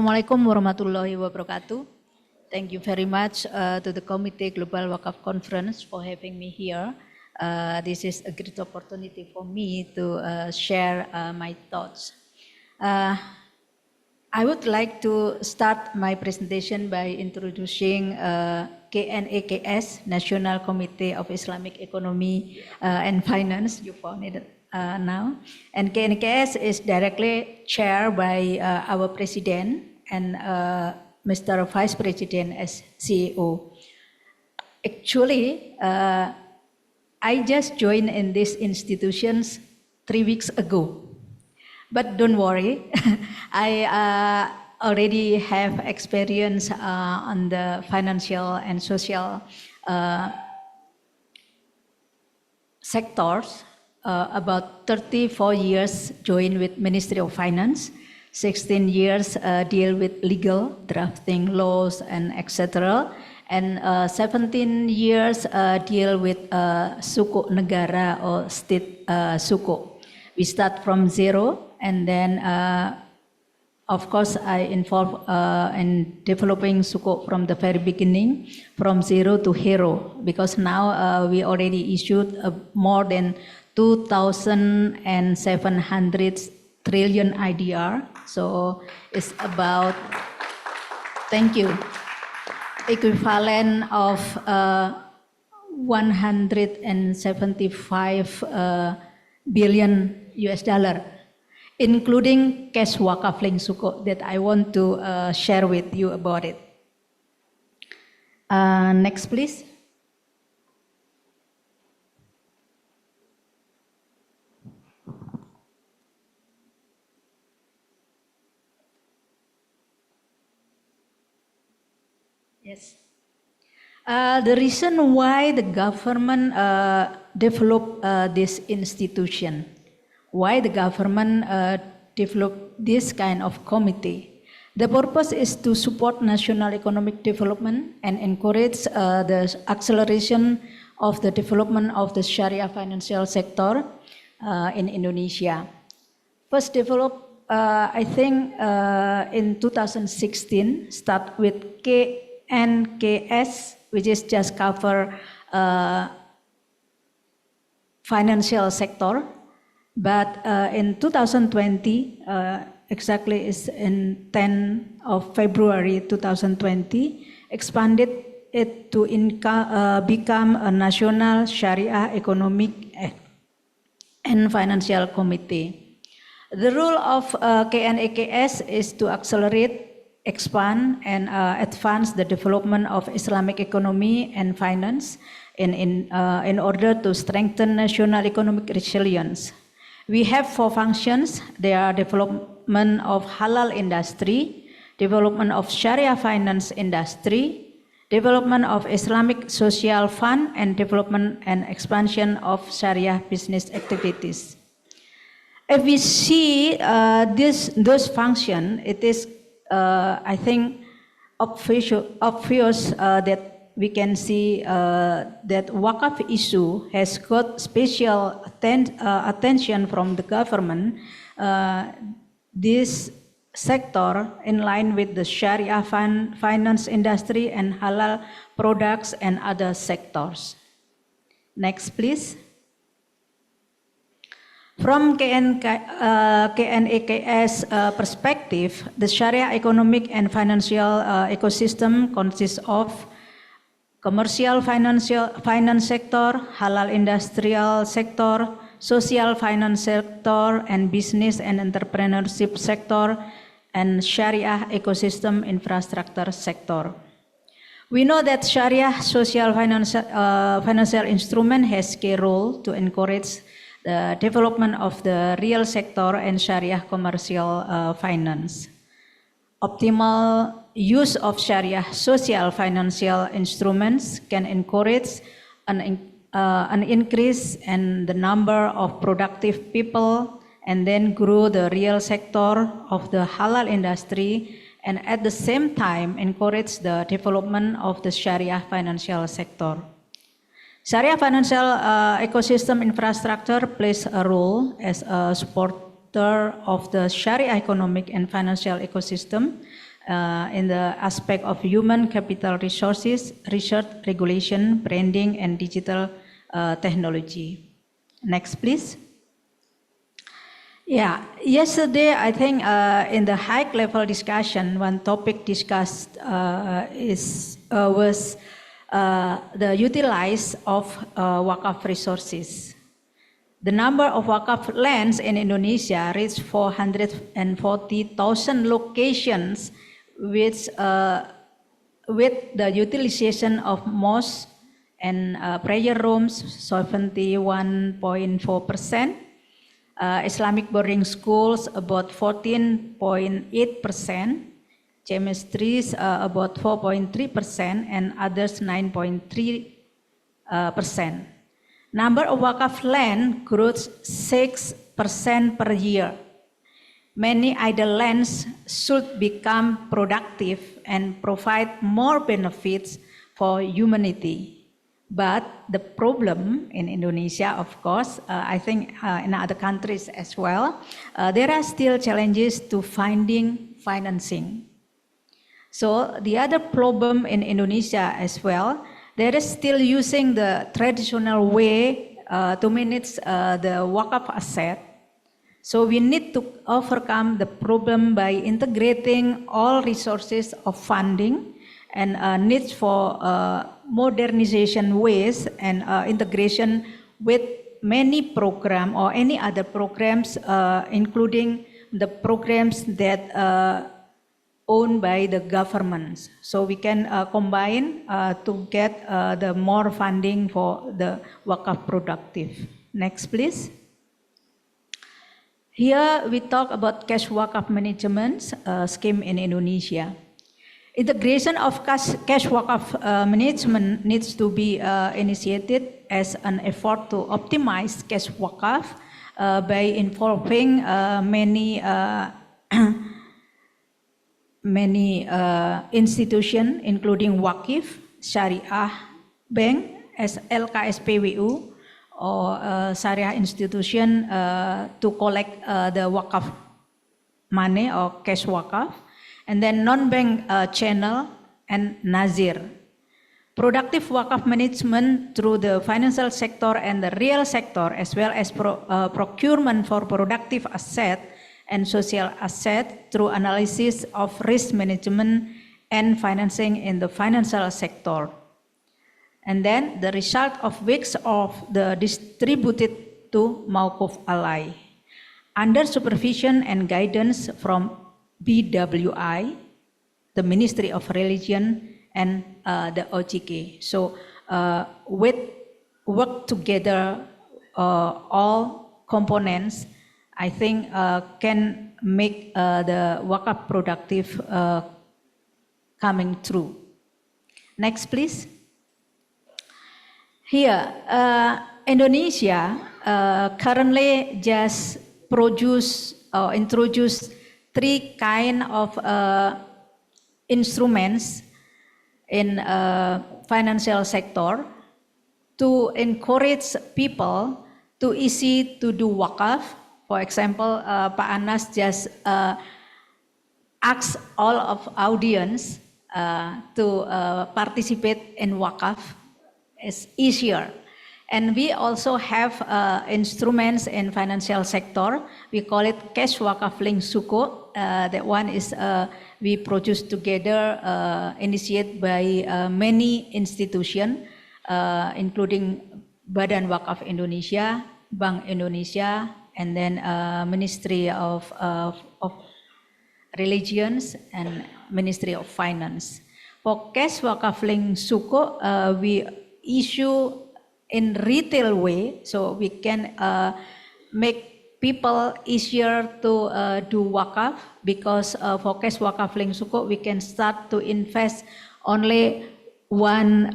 Assalamualaikum warahmatullahi wabarakatuh. Thank you very much to the Committee Global Wakaf Conference for having me here. This is a great opportunity for me to share my thoughts. I would like to start my presentation by introducing KNEKS, National Committee of Islamic Economy and Finance. You found it now. And KNEKS is directly chaired by our president and Mr. Vice President as CEO. Actually, I just joined in these institutions 3 weeks ago. But don't worry, I already have experience on the financial and social sectors. About 34 years joined with Ministry of Finance, 16 years deal with legal, drafting laws and etc. And 17 years deal with suku negara or state suku. We start from zero. And then, of course, I involved in developing suku from the very beginning, from zero to hero, because now we already issued more than 2,700 trillion IDR. So it's about, thank you, equivalent of 175 billion US dollar. Including cash wakaf link suku that I want to share with you about it. Next, please. Yes. The reason why the government developed this institution. Why the government developed this kind of committee? The purpose is to support national economic development and encourage the acceleration of the development of the Sharia financial sector in Indonesia. First developed, I think, in 2016, start with KNKS, which is just cover financial sector. But in 2020, exactly is in 10 of February 2020, expanded it to become a national Sharia economic and financial committee. The role of KNEKS is to accelerate, expand, and advance the development of Islamic economy and finance in order to strengthen national economic resilience. We have 4 functions. They are development of halal industry, development of Sharia finance industry, development of Islamic social fund, and development and expansion of Sharia business activities. If we see those functions, it is, I think, obvious that we can see that Wakaf issue has got special attention from the government. This sector in line with the Sharia finance industry and halal products and other sectors. Next, please. From KNEKS perspective, the Sharia economic and financial ecosystem consists of commercial finance sector, halal industrial sector, social finance sector, and business and entrepreneurship sector, and Sharia ecosystem infrastructure sector. We know that Sharia social financial instrument has key role to encourage the development of the real sector and Sharia commercial finance. Optimal use of Sharia social financial instruments can encourage an increase in the number of productive people and then grow the real sector of the halal industry and at the same time encourage the development of the Sharia financial sector. Sharia financial ecosystem infrastructure plays a role as a supporter of the Sharia economic and financial ecosystem in the aspect of human capital resources, research, regulation, branding, and digital technology. Next, please. Yeah, yesterday I think in the high-level discussion, one topic discussed was the utilize of Wakaf resources. The number of Wakaf lands in Indonesia reached 440,000 locations, with the utilization of mosques and prayer rooms 71.4%. Islamic boarding schools about 14.8%, chemistries about 4.3%, and others 9.3%. Number of Wakaf land grows 6% per year. Many idle lands should become productive and provide more benefits for humanity. But the problem in Indonesia, of course, I think in other countries as well, there are still challenges to finding financing. So the other problem in Indonesia as well, there is still using the traditional way to manage the Wakaf asset. So we need to overcome the problem by integrating all resources of funding and needs for modernization ways and integration with many programs or any other programs, including the programs that owned by the governments. So we can combine to get the more funding for the Wakaf productive. Next, please. Here we talk about cash Wakaf management scheme in Indonesia. Integration of cash Wakaf management needs to be initiated as an effort to optimize cash Wakaf by involving many institutions, including Waqif, Syariah Bank, LKSPWU, or Syariah institution to collect the Wakaf money or cash Wakaf. And then non-bank channel and Nazir. Productive Wakaf management through the financial sector and the real sector, as well as procurement for productive asset and social asset through analysis of risk management and financing in the financial sector. And then the result of which of the distributed to Mauquf Alai under supervision and guidance from BWI, the Ministry of Religion, and the OJK. So with work together, all components, I think can make the Wakaf productive coming through. Next, please. Here, Indonesia currently just introduced three kind of instruments in financial sector to encourage people to easy to do Wakaf. For example, Pak Anas just asked all of audience to participate in Wakaf. It's easier. And we also have instruments in financial sector. We call it Cash Wakaf Link Sukuk. That one is we produce together, initiated by many institutions, including Badan Wakaf Indonesia, Bank Indonesia, and then Ministry of Religions and Ministry of Finance. For Cash Wakaf Link Sukuk, we issue in retail way, so we can make people easier to do Wakaf, because for Cash Wakaf Link Sukuk, we can start to invest only 1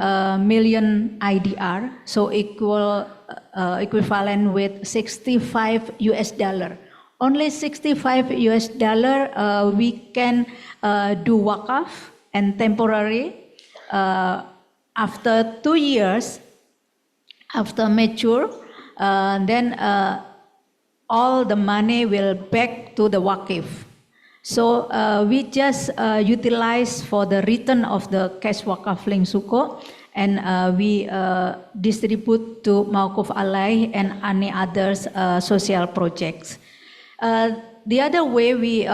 million IDR, so equivalent with $65. Only $65 we can do Wakaf and temporary. After 2 years, after mature, then all the money will back to the Waqif. So we just utilize for the return of the cash wakaf link suko, and we distribute to Mauquf Alai and any others social projects. The other way we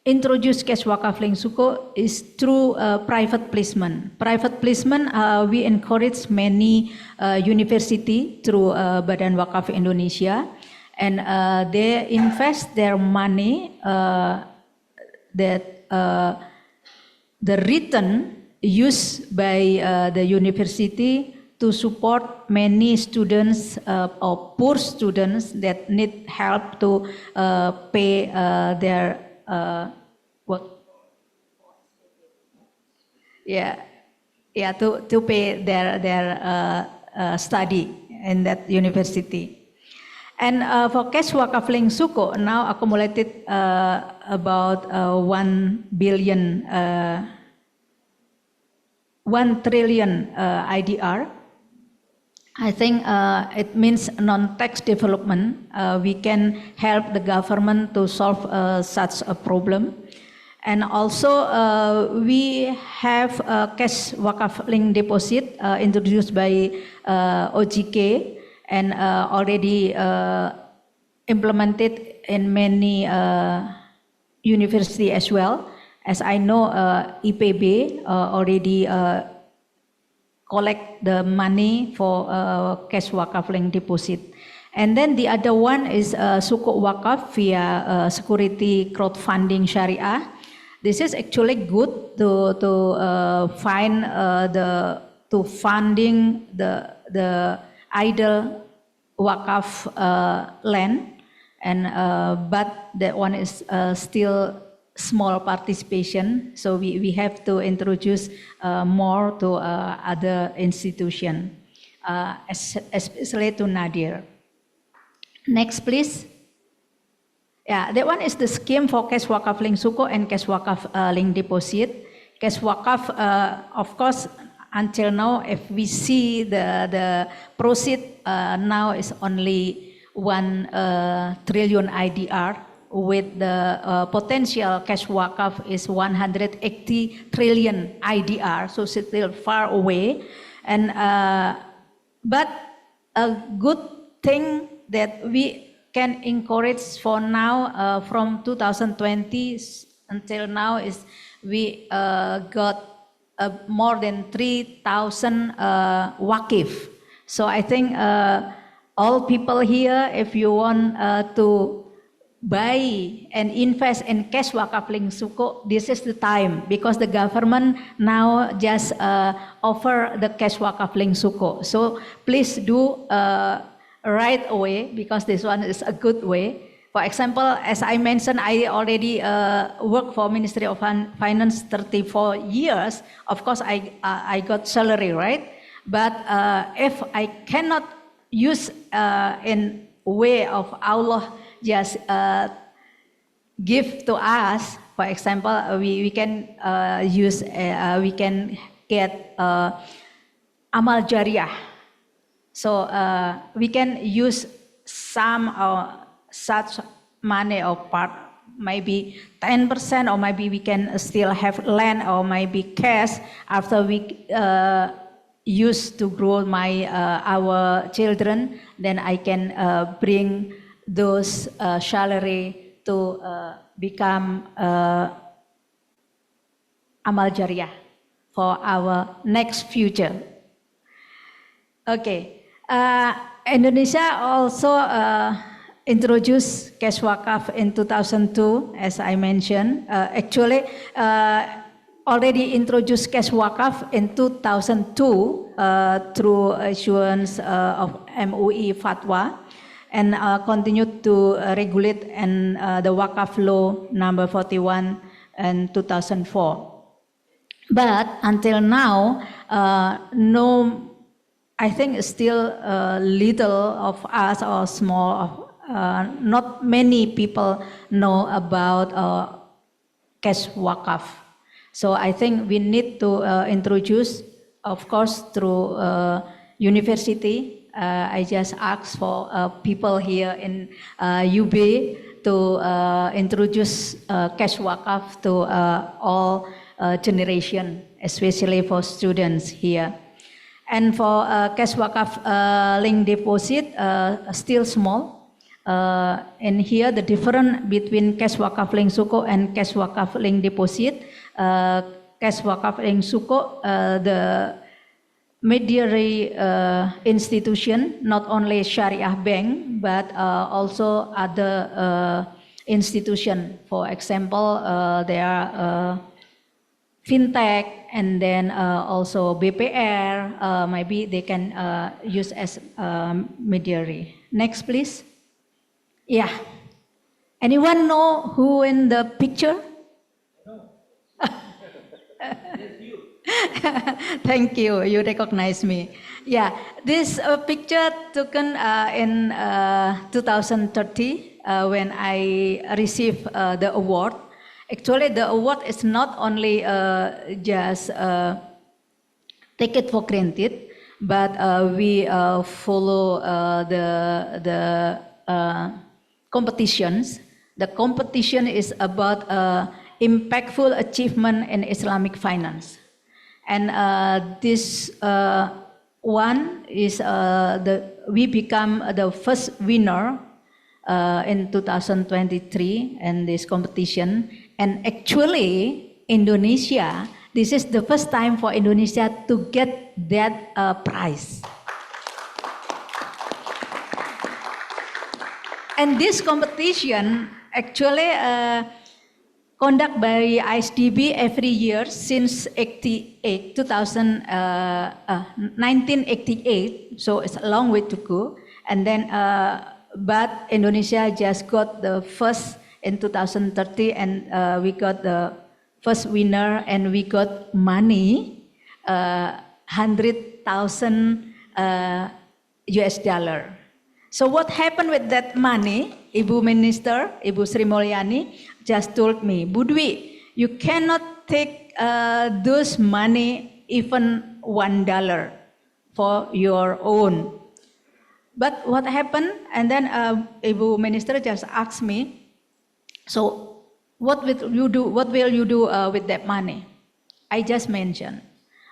introduce cash wakaf link suko is through private placement. Private placement, we encourage many university through Badan Wakaf Indonesia, and they invest their money that the return used by the university to support many students or poor students that need help to pay their to pay their study in that university. And for cash wakaf link suko now accumulated about 1 trillion IDR. I think it means non-tax development. We can help the government to solve such a problem. And also we have a cash wakaf link deposit introduced by OJK and already implemented in many universities as well. As I know, IPB already collect the money for cash wakaf link deposit. And then the other one is sukuk wakaf via security crowdfunding syariah. This is actually good to find funding the idle wakaf land, and but that one is still small participation, so we have to introduce more to other institutions, especially to Nadir. Next, please. Yeah, that one is the scheme for cash wakaf link suko and cash wakaf link deposit. Cash wakaf, of course, until now, if we see the proceed now is only 1 trillion IDR, with the potential cash wakaf is 180 trillion IDR, so still far away. And but a good thing that we can encourage for now from 2020 until now is we got more than 3,000 wakif. So I think all people here, if you want to buy and invest in cash wakaf link suko, this is the time, because the government now just offer the cash wakaf link suko. So please do right away, because this one is a good way. For example, as I mentioned, I already work for Ministry of Finance 34 years. Of course, I got salary, right? But if I cannot use in way of Allah just give to us, for example, we can use, we can get amal jariyah. So we can use some such money or part, maybe 10%, or maybe we can still have land or maybe cash after we use to grow our children. Then I can bring those salary to become amal jariyah for our next future. Okay. Indonesia also introduced cash wakaf in 2002, as I mentioned. Actually, already introduced cash wakaf in 2002 through issuance of MUI fatwa, and continued to regulate in the Wakaf Law number 41 in 2004. But until now, no. I think still little of us, or small, not many people know about cash wakaf. So I think we need to introduce, of course, through university. I just asked for people here in UB to introduce cash wakaf to all generation, especially for students here. And for cash wakaf link deposit, still small. And here the difference between cash wakaf link suko and cash wakaf link deposit. Cash wakaf link suko, the mediary institution, not only Syariah bank, but also other institution. For example, there are fintech, and then also BPR, maybe they can use as mediary. Next, please. Yeah. Anyone know who in the picture? No. Thank you. You recognize me. Yeah. This picture taken in 2030 when I received the award. Actually, the award is not only just take it for granted, but we follow the competitions. The competition is about impactful achievement in Islamic finance, and this one is we become the first winner in 2023 in this competition. And actually, Indonesia, this is the first time for Indonesia to get that prize. And this competition actually conducted by ISDB every year since 1988. So it's a long way to go. And then, but Indonesia just got the first in 2030, and we got the first winner, and we got money, 100,000 US dollar. So what happened with that money? Ibu Minister, Ibu Sri Mulyani just told me, Bu Dwi, you cannot take those money, even $1 for your own. But what happened? And then Ibu Minister just asked me, so what will you do? What will you do with that money? I just mentioned,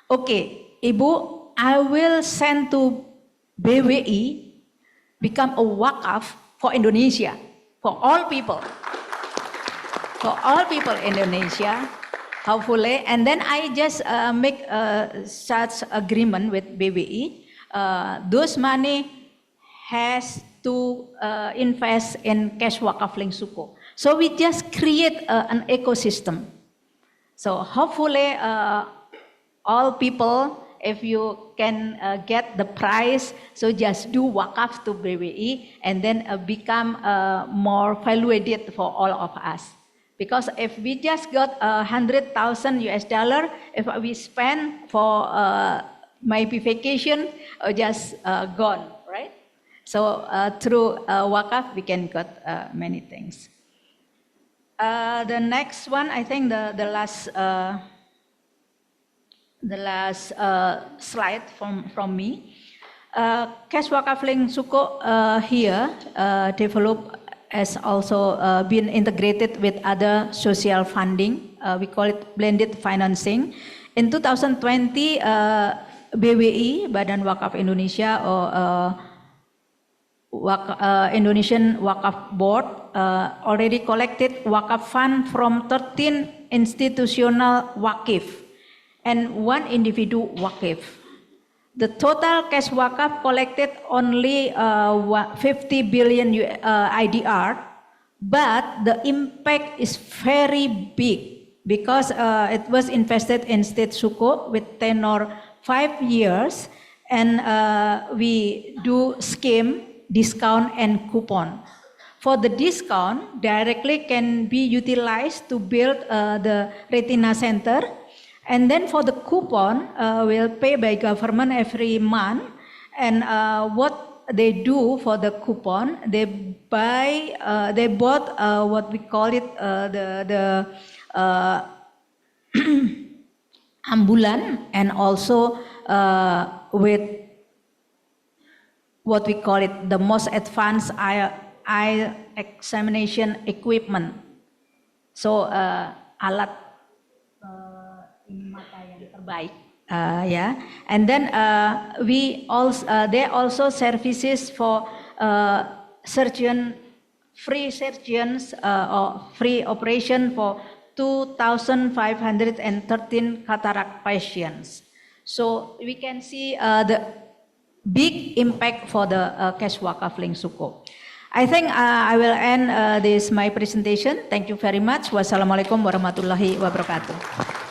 okay, Ibu, I will send to BWI, become a wakaf for Indonesia, for all people in Indonesia, hopefully. And then I just make such agreement with BWI. Those money has to invest in cash wakaf link suko. So we just create an ecosystem. So hopefully all people, if you can get the prize, so just do wakaf to BWI and then become more valued for all of us. Because if we just got 100,000 US dollar, if we spend for maybe vacation, or just gone, right? So through wakaf, we can get many things. The next one, I think the last slide from me. Cash wakaf link suko here developed has also been integrated with other social funding. We call it blended financing. In 2020, BWI, Badan Wakaf Indonesia, or Indonesian Wakaf Board already collected wakaf fund from 13 institutional wakif and 1 individual wakif. The total cash wakaf collected only 50 billion IDR, but the impact is very big because it was invested in state suko with tenor 5 years, and we do scheme, discount, and coupon. For the discount, directly can be utilized to build the retina center. And then for the coupon, will pay by government every month. And what they do for the coupon, they bought what we call it the ambulan, and also with what we call it the most advanced eye examination equipment. So alat mata yang terbaik, ya. And then they also services for free surgeons or free operation for 2,513 cataract patients. So we can see the big impact for the Cash Wakaf Link Suko. I think I will end this my presentation. Thank you very much. Wassalamualaikum warahmatullahi wabarakatuh.